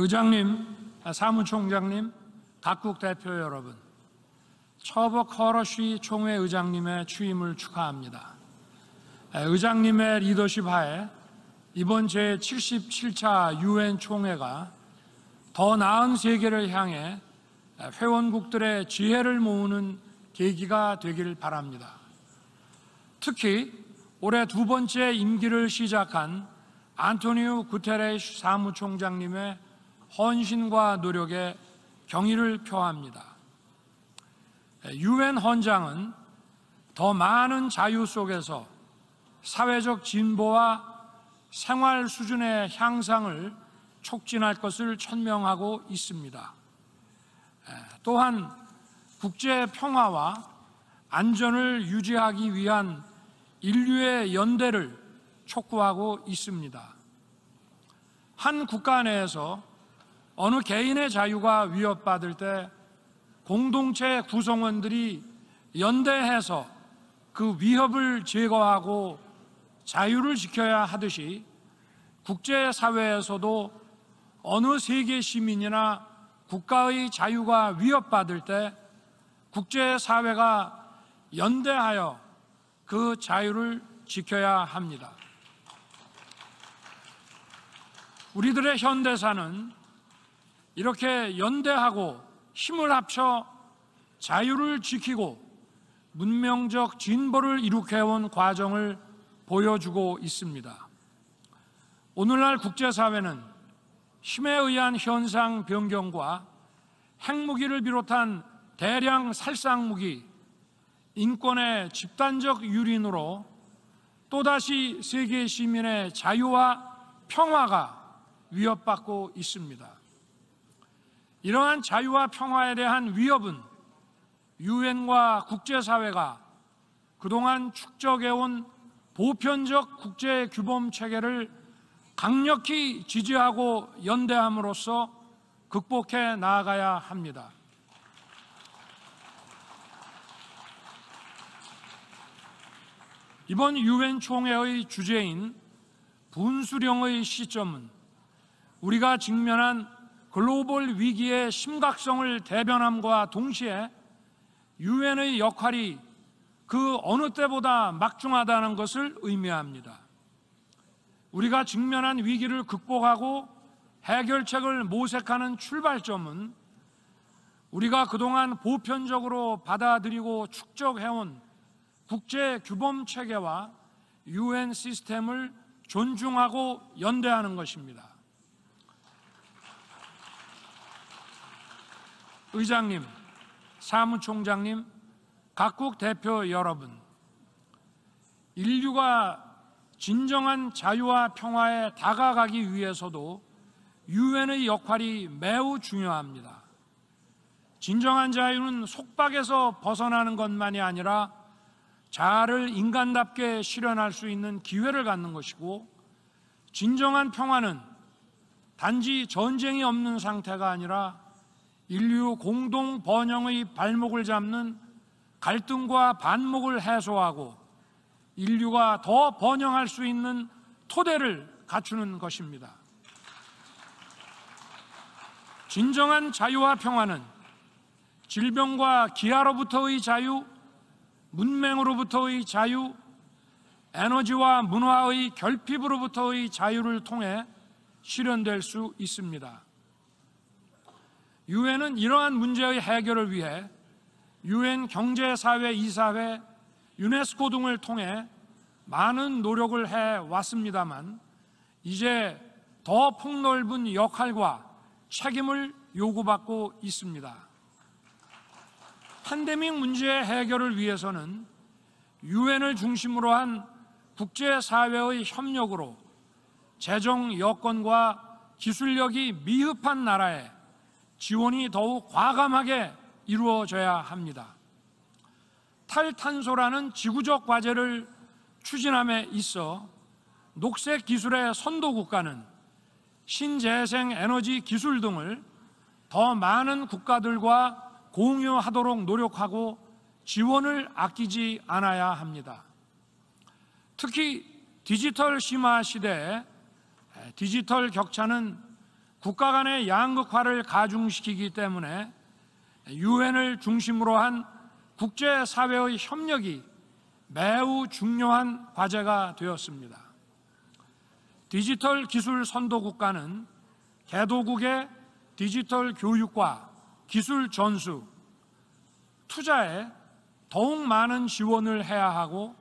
의장님, 사무총장님, 각국 대표 여러분, 처벅 허러쉬 총회 의장님의 취임을 축하합니다. 의장님의 리더십 하에 이번 제77차 유엔 총회가 더 나은 세계를 향해 회원국들의 지혜를 모으는 계기가 되길 바랍니다. 특히 올해 두 번째 임기를 시작한 안토니오 구테레스 사무총장님의 헌신과 노력에 경의를 표합니다. 유엔 헌장은 더 많은 자유 속에서 사회적 진보와 생활 수준의 향상을 촉진할 것을 천명하고 있습니다. 또한 국제 평화와 안전을 유지하기 위한 인류의 연대를 촉구하고 있습니다. 한 국가 내에서 어느 개인의 자유가 위협받을 때 공동체 구성원들이 연대해서 그 위협을 제거하고 자유를 지켜야 하듯이 국제사회에서도 어느 세계 시민이나 국가의 자유가 위협받을 때 국제사회가 연대하여 그 자유를 지켜야 합니다. 우리들의 현대사는 이렇게 연대하고 힘을 합쳐 자유를 지키고 문명적 진보를 이룩해온 과정을 보여주고 있습니다. 오늘날 국제사회는 힘에 의한 현상 변경과 핵무기를 비롯한 대량 살상무기, 인권의 집단적 유린으로 또다시 세계 시민의 자유와 평화가 위협받고 있습니다. 이러한 자유와 평화에 대한 위협은 유엔과 국제사회가 그동안 축적해온 보편적 국제 규범 체계를 강력히 지지하고 연대함으로써 극복해 나아가야 합니다. 이번 유엔 총회의 주제인 분수령의 시점은 우리가 직면한 글로벌 위기의 심각성을 대변함과 동시에 유엔의 역할이 그 어느 때보다 막중하다는 것을 의미합니다. 우리가 직면한 위기를 극복하고 해결책을 모색하는 출발점은 우리가 그동안 보편적으로 받아들이고 축적해온 국제 규범 체계와 유엔 시스템을 존중하고 연대하는 것입니다. 의장님, 사무총장님, 각국 대표 여러분, 인류가 진정한 자유와 평화에 다가가기 위해서도 유엔의 역할이 매우 중요합니다. 진정한 자유는 속박에서 벗어나는 것만이 아니라 자아를 인간답게 실현할 수 있는 기회를 갖는 것이고, 진정한 평화는 단지 전쟁이 없는 상태가 아니라 인류 공동 번영의 발목을 잡는 갈등과 반목을 해소하고 인류가 더 번영할 수 있는 토대를 갖추는 것입니다. 진정한 자유와 평화는 질병과 기아로부터의 자유, 문맹으로부터의 자유, 에너지와 문화의 결핍으로부터의 자유를 통해 실현될 수 있습니다. 유엔은 이러한 문제의 해결을 위해 유엔 경제사회 이사회, 유네스코 등을 통해 많은 노력을 해왔습니다만 이제 더 폭넓은 역할과 책임을 요구받고 있습니다. 팬데믹 문제의 해결을 위해서는 유엔을 중심으로 한 국제사회의 협력으로 재정 여건과 기술력이 미흡한 나라에 지원이 더욱 과감하게 이루어져야 합니다. 탈탄소라는 지구적 과제를 추진함에 있어 녹색 기술의 선도 국가는 신재생 에너지 기술 등을 더 많은 국가들과 공유하도록 노력하고 지원을 아끼지 않아야 합니다. 특히 디지털 심화 시대에 디지털 격차는 국가 간의 양극화를 가중시키기 때문에 유엔을 중심으로 한 국제사회의 협력이 매우 중요한 과제가 되었습니다. 디지털 기술 선도 국가는 개도국의 디지털 교육과 기술 전수, 투자에 더욱 많은 지원을 해야 하고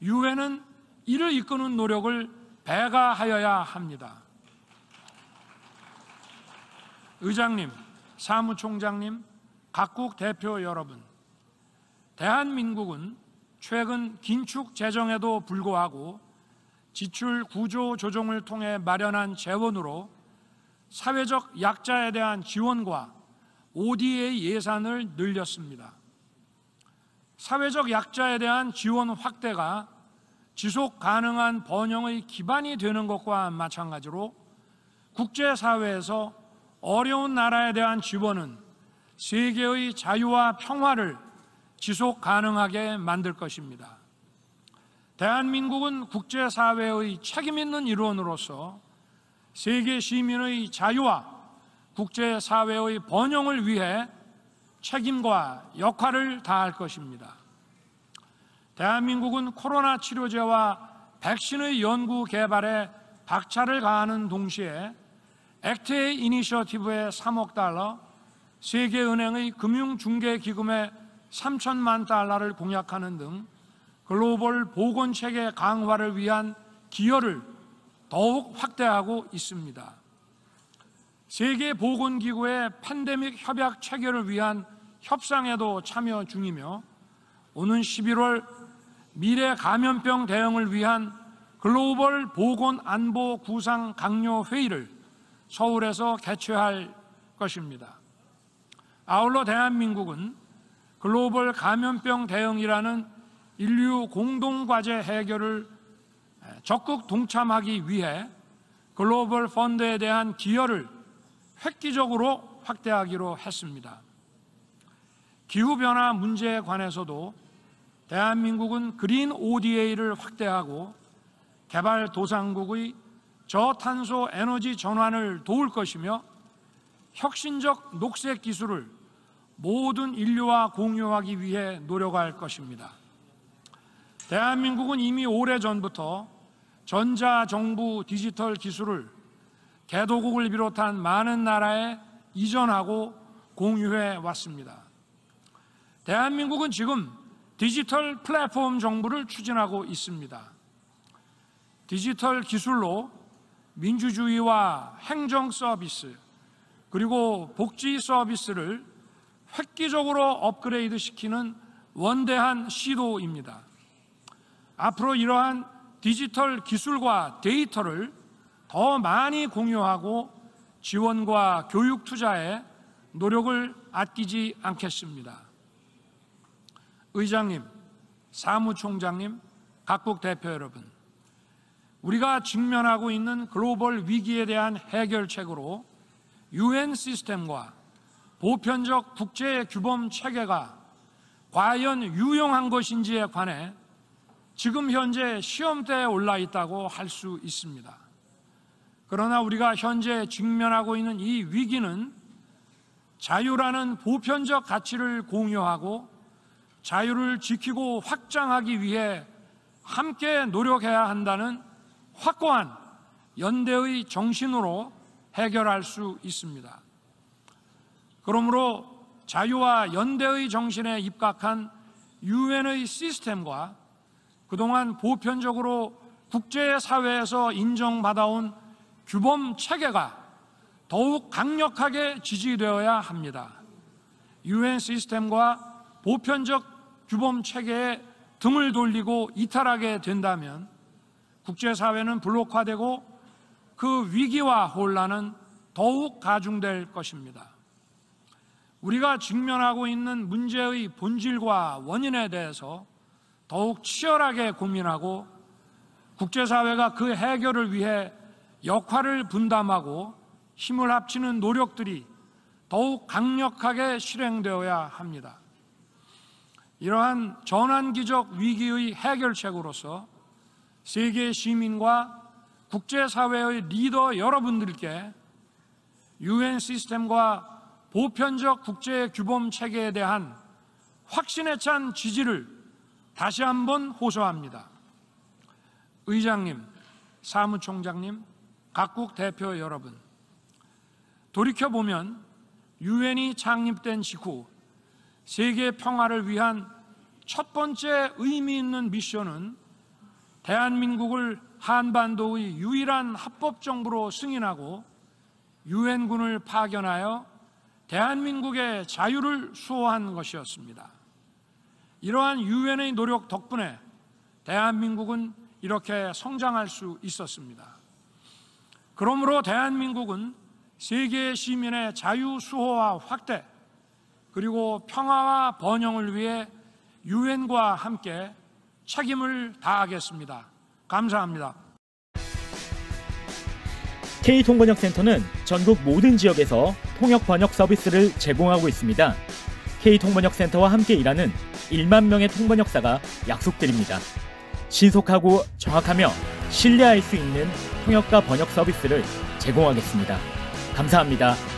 유엔은 이를 이끄는 노력을 배가하여야 합니다. 의장님, 사무총장님, 각국 대표 여러분, 대한민국은 최근 긴축 재정에도 불구하고 지출 구조 조정을 통해 마련한 재원으로 사회적 약자에 대한 지원과 ODA 예산을 늘렸습니다. 사회적 약자에 대한 지원 확대가 지속 가능한 번영의 기반이 되는 것과 마찬가지로 국제사회에서 어려운 나라에 대한 지원은 세계의 자유와 평화를 지속 가능하게 만들 것입니다. 대한민국은 국제사회의 책임 있는 일원으로서 세계 시민의 자유와 국제사회의 번영을 위해 책임과 역할을 다할 것입니다. 대한민국은 코로나 치료제와 백신의 연구 개발에 박차를 가하는 동시에 액트의 이니셔티브에 3억 달러, 세계은행의 금융중개기금에 3천만 달러를 공약하는 등 글로벌 보건체계 강화를 위한 기여를 더욱 확대하고 있습니다. 세계보건기구의 팬데믹 협약 체결을 위한 협상에도 참여 중이며 오는 11월 미래 감염병 대응을 위한 글로벌 보건안보 구상 강요 회의를 서울에서 개최할 것입니다. 아울러 대한민국은 글로벌 감염병 대응이라는 인류 공동과제 해결을 적극 동참하기 위해 글로벌 펀드에 대한 기여를 획기적으로 확대하기로 했습니다. 기후변화 문제에 관해서도 대한민국은 그린 ODA를 확대하고 개발도상국의 저탄소 에너지 전환을 도울 것이며 혁신적 녹색 기술을 모든 인류와 공유하기 위해 노력할 것입니다. 대한민국은 이미 오래전부터 전자정부 디지털 기술을 개도국을 비롯한 많은 나라에 이전하고 공유해 왔습니다. 대한민국은 지금 디지털 플랫폼 정부를 추진하고 있습니다. 디지털 기술로 민주주의와 행정 서비스 그리고 복지 서비스를 획기적으로 업그레이드 시키는 원대한 시도입니다. 앞으로 이러한 디지털 기술과 데이터를 더 많이 공유하고 지원과 교육 투자에 노력을 아끼지 않겠습니다. 의장님, 사무총장님, 각국 대표 여러분, 우리가 직면하고 있는 글로벌 위기에 대한 해결책으로 UN 시스템과 보편적 국제 규범 체계가 과연 유용한 것인지에 관해 지금 현재 시험대에 올라 있다고 할 수 있습니다. 그러나 우리가 현재 직면하고 있는 이 위기는 자유라는 보편적 가치를 공유하고 자유를 지키고 확장하기 위해 함께 노력해야 한다는 확고한 연대의 정신으로 해결할 수 있습니다. 그러므로 자유와 연대의 정신에 입각한 유엔의 시스템과 그동안 보편적으로 국제사회에서 인정받아온 규범 체계가 더욱 강력하게 지지되어야 합니다. 유엔 시스템과 보편적 규범 체계에 등을 돌리고 이탈하게 된다면 국제사회는 블록화되고 그 위기와 혼란은 더욱 가중될 것입니다. 우리가 직면하고 있는 문제의 본질과 원인에 대해서 더욱 치열하게 고민하고 국제사회가 그 해결을 위해 역할을 분담하고 힘을 합치는 노력들이 더욱 강력하게 실행되어야 합니다. 이러한 전환기적 위기의 해결책으로서 세계 시민과 국제사회의 리더 여러분들께 유엔 시스템과 보편적 국제 규범 체계에 대한 확신에 찬 지지를 다시 한번 호소합니다. 의장님, 사무총장님, 각국 대표 여러분, 돌이켜보면 유엔이 창립된 직후 세계 평화를 위한 첫 번째 의미 있는 미션은 대한민국을 한반도의 유일한 합법정부로 승인하고 유엔군을 파견하여 대한민국의 자유를 수호한 것이었습니다. 이러한 유엔의 노력 덕분에 대한민국은 이렇게 성장할 수 있었습니다. 그러므로 대한민국은 세계 시민의 자유 수호와 확대, 그리고 평화와 번영을 위해 유엔과 함께 책임을 다하겠습니다. 감사합니다. K통번역센터는 전국 모든 지역에서 통역 번역 서비스를 제공하고 있습니다. K통번역센터와 함께 일하는 1만 명의 통번역사가 약속드립니다. 신속하고 정확하며 신뢰할 수 있는 통역과 번역 서비스를 제공하겠습니다. 감사합니다.